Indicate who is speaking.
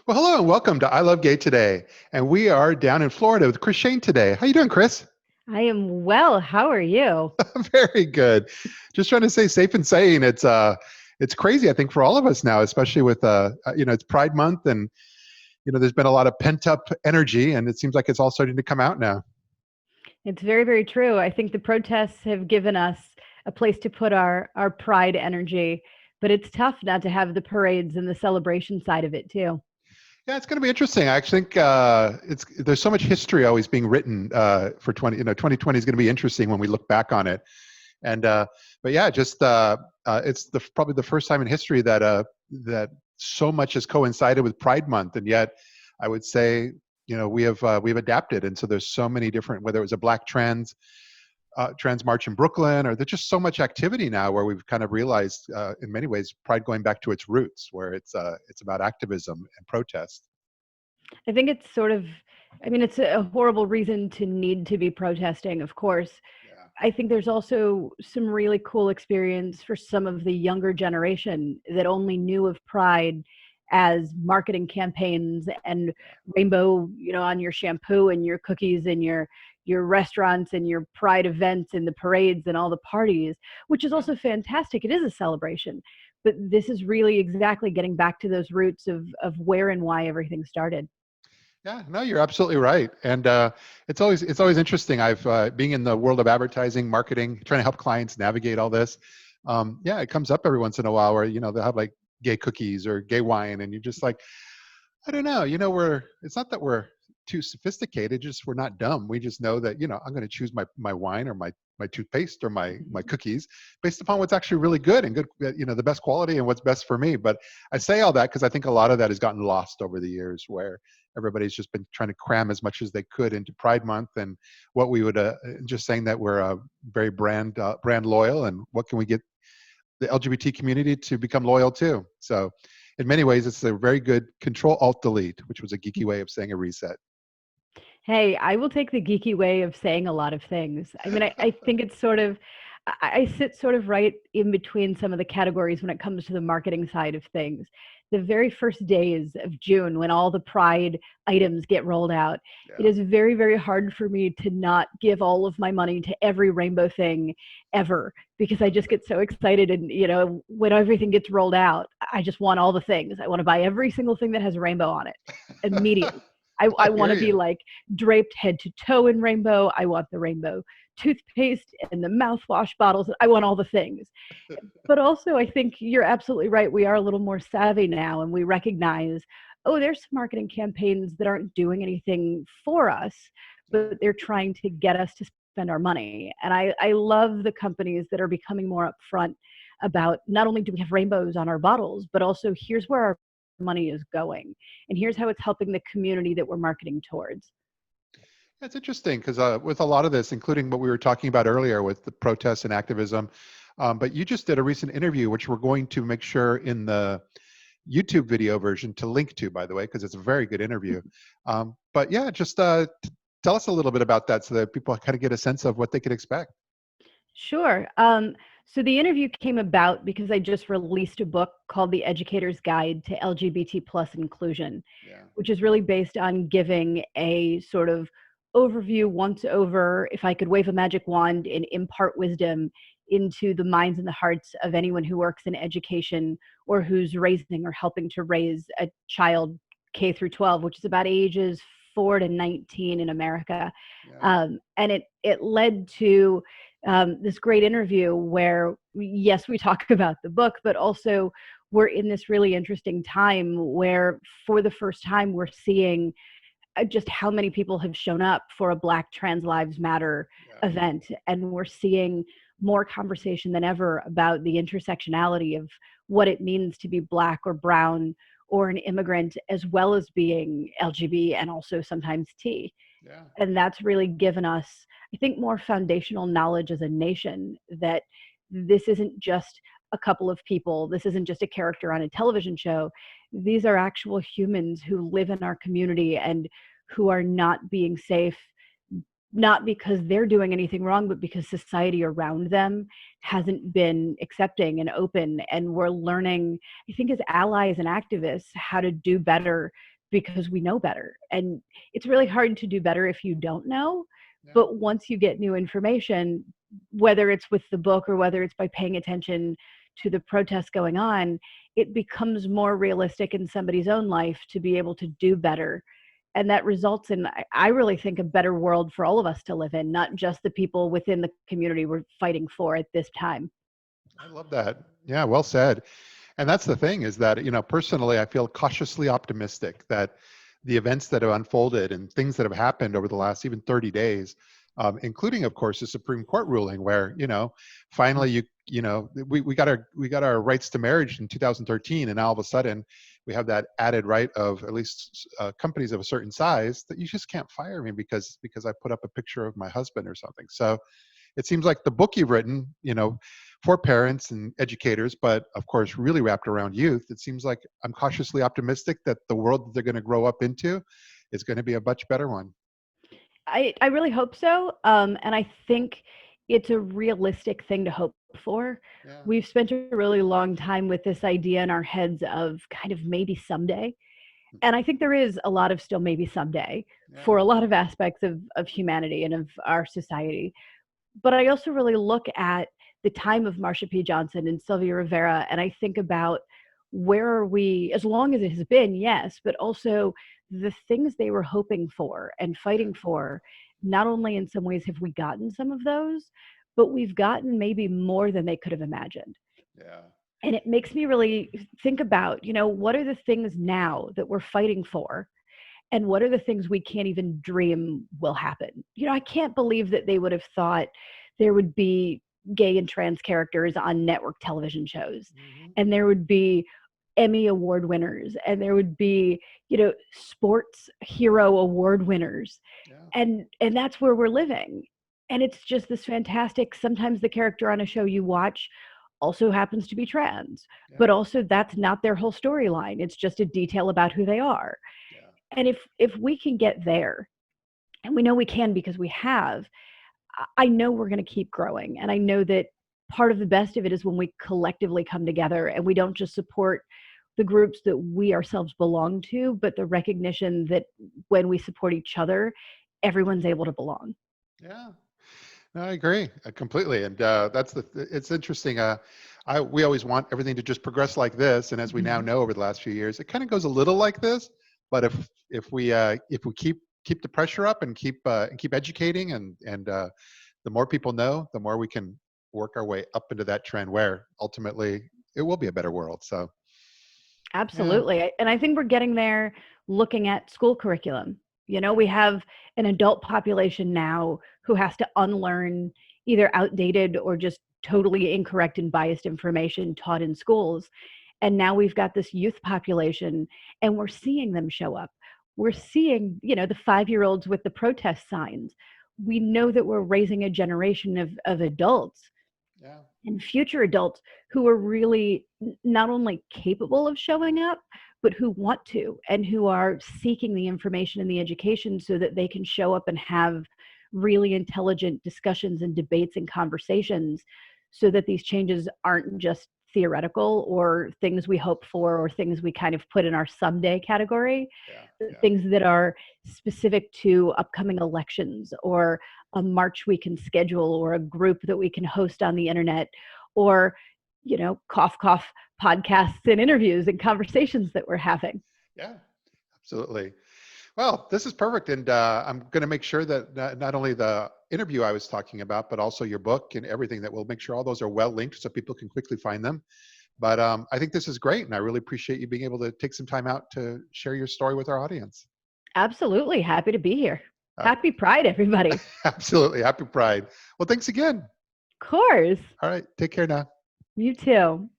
Speaker 1: Well, hello and welcome to I Love Gay today. And we are down in Florida with Chris Shane today. How you doing, Chris?
Speaker 2: I am well. How are you?
Speaker 1: Very good. Just trying to stay safe and sane. It's crazy, I think, for all of us now, especially with it's Pride Month and there's been a lot of pent up energy and it seems like it's all starting to come out now.
Speaker 2: It's very, very true. I think the protests have given us a place to put our pride energy, but it's tough not to have the parades and the celebration side of it too.
Speaker 1: Yeah, it's going to be interesting. I think it's there's so much history always being written for 2020 is going to be interesting when we look back on it. And but yeah, just it's probably the first time in history that so much has coincided with Pride Month, and yet I would say we've adapted, and so there's so many different, whether it was a Black trans march in Brooklyn, or there's just so much activity now where we've kind of realized in many ways Pride going back to its roots, where it's about activism and protest.
Speaker 2: I think it's sort of, I mean, it's a horrible reason to need to be protesting, of course.
Speaker 1: Yeah.
Speaker 2: I think there's also some really cool experience for some of the younger generation that only knew of Pride as marketing campaigns and rainbow, on your shampoo and your cookies and your restaurants and your Pride events and the parades and all the parties, which is also fantastic. It is a celebration. But this is really exactly getting back to those roots of where and why everything started.
Speaker 1: Yeah, no, you're absolutely right, and it's always interesting. I've being in the world of advertising, marketing, trying to help clients navigate all this. Yeah, it comes up every once in a while where they'll have like gay cookies or gay wine, and you're just like, I don't know. It's not that we're too sophisticated, just we're not dumb. We just know that, I'm going to choose my wine or my toothpaste or my cookies based upon what's actually really good and good, the best quality and what's best for me. But I say all that because I think a lot of that has gotten lost over the years where everybody's just been trying to cram as much as they could into Pride Month and what we would just saying that we're very brand loyal and what can we get the LGBT community to become loyal to. So in many ways, it's a very good Control Alt Delete, which was a geeky way of saying a reset.
Speaker 2: Hey, I will take the geeky way of saying a lot of things. I mean, I think it's sort of, I sit sort of right in between some of the categories when it comes to the marketing side of things. The very first days of June, when all the Pride items get rolled out, it
Speaker 1: Yeah.
Speaker 2: is very, very hard for me to not give all of my money to every rainbow thing ever because I just get so excited. And, when everything gets rolled out, I just want all the things. I want to buy every single thing that has a rainbow on it immediately. I
Speaker 1: I
Speaker 2: want
Speaker 1: hear
Speaker 2: to be
Speaker 1: you.
Speaker 2: like draped head to toe in rainbow. I want the rainbow toothpaste and the mouthwash bottles. I want all the things. But also, I think you're absolutely right. We are a little more savvy now and we recognize, oh, there's some marketing campaigns that aren't doing anything for us, but they're trying to get us to spend our money. And I love the companies that are becoming more upfront about not only do we have rainbows on our bottles, but also here's where our money is going. And here's how it's helping the community that we're marketing towards.
Speaker 1: It's interesting because with a lot of this, including what we were talking about earlier with the protests and activism, but you just did a recent interview, which we're going to make sure in the YouTube video version to link to, by the way, because it's a very good interview. But yeah, just tell us a little bit about that so that people kind of get a sense of what they could expect.
Speaker 2: Sure. So the interview came about because I just released a book called The Educator's Guide to LGBT plus inclusion,
Speaker 1: Yeah.
Speaker 2: which is really based on giving a sort of overview once over, if I could wave a magic wand and impart wisdom into the minds and the hearts of anyone who works in education or who's raising or helping to raise a child K through 12, which is about ages 4 to 19 in America.
Speaker 1: Yeah.
Speaker 2: And it led to this great interview where, yes, we talk about the book, but also we're in this really interesting time where for the first time we're seeing just how many people have shown up for a Black Trans Lives Matter
Speaker 1: Yeah.
Speaker 2: event. And we're seeing more conversation than ever about the intersectionality of what it means to be Black or brown or an immigrant, as well as being LGBT and also sometimes T.
Speaker 1: Yeah.
Speaker 2: And that's really given us, I think, more foundational knowledge as a nation that this isn't just a couple of people. This isn't just a character on a television show. These are actual humans who live in our community and who are not being safe, not because they're doing anything wrong, but because society around them hasn't been accepting and open. And we're learning, I think, as allies and activists, how to do better because we know better. And it's really hard to do better if you don't know.
Speaker 1: Yeah.
Speaker 2: But once you get new information, whether it's with the book or whether it's by paying attention to the protests going on, it becomes more realistic in somebody's own life to be able to do better. And that results in, I really think, a better world for all of us to live in, not just the people within the community we're fighting for at this time.
Speaker 1: I love that. Yeah, well said. And that's the thing is that, personally, I feel cautiously optimistic that the events that have unfolded and things that have happened over the last even 30 days, including, of course, the Supreme Court ruling where, finally we got our rights to marriage in 2013, and now all of a sudden we have that added right of at least companies of a certain size that you just can't fire me because I put up a picture of my husband or something. So it seems like the book you've written, for parents and educators, but of course, really wrapped around youth, it seems like I'm cautiously optimistic that the world that they're going to grow up into is going to be a much better one.
Speaker 2: I really hope so. And I think it's a realistic thing to hope for.
Speaker 1: Yeah.
Speaker 2: We've spent a really long time with this idea in our heads of kind of maybe someday. And I think there is a lot of still maybe someday for a lot of aspects of humanity and of our society. But I also really look at the time of Marsha P. Johnson and Sylvia Rivera, and I think about where are we, as long as it has been, yes, but also the things they were hoping for and fighting for. Not only in some ways have we gotten some of those, but we've gotten maybe more than they could have imagined.
Speaker 1: Yeah.
Speaker 2: And it makes me really think about, what are the things now that we're fighting for? And what are the things we can't even dream will happen? I can't believe that they would have thought there would be gay and trans characters on network television shows.
Speaker 1: Mm-hmm.
Speaker 2: And there would be Emmy award winners, and there would be, sports hero award winners.
Speaker 1: Yeah.
Speaker 2: And that's where we're living. And it's just this fantastic, sometimes the character on a show you watch also happens to be trans, but also that's not their whole storyline. It's just a detail about who they are. And if we can get there, and we know we can because we have, I know we're going to keep growing. And I know that part of the best of it is when we collectively come together and we don't just support the groups that we ourselves belong to, but the recognition that when we support each other, everyone's able to belong.
Speaker 1: Yeah. No, I agree completely. And it's interesting. We always want everything to just progress like this. And as we now know over the last few years, it kind of goes a little like this. But if we keep the pressure up and keep educating and the more people know, the more we can work our way up into that trend where ultimately it will be a better world. So
Speaker 2: absolutely. Yeah. And I think we're getting there looking at school curriculum. We have an adult population now who has to unlearn either outdated or just totally incorrect and biased information taught in schools. And now we've got this youth population and we're seeing them show up. We're seeing, the 5-year-olds with the protest signs. We know that we're raising a generation of adults and future adults who are really not only capable of showing up, but who want to and who are seeking the information and the education so that they can show up and have really intelligent discussions and debates and conversations so that these changes aren't just theoretical or things we hope for or things we kind of put in our someday category, things that are specific to upcoming elections or a march we can schedule or a group that we can host on the internet or, cough, cough podcasts and interviews and conversations that we're having.
Speaker 1: Yeah, absolutely. Well, this is perfect. And I'm going to make sure that not only the interview I was talking about, but also your book and everything, that we'll make sure all those are well linked so people can quickly find them. But I think this is great. And I really appreciate you being able to take some time out to share your story with our audience.
Speaker 2: Absolutely. Happy to be here. Happy Pride, everybody.
Speaker 1: Absolutely. Happy Pride. Well, thanks again.
Speaker 2: Of course.
Speaker 1: All right. Take care now.
Speaker 2: You too.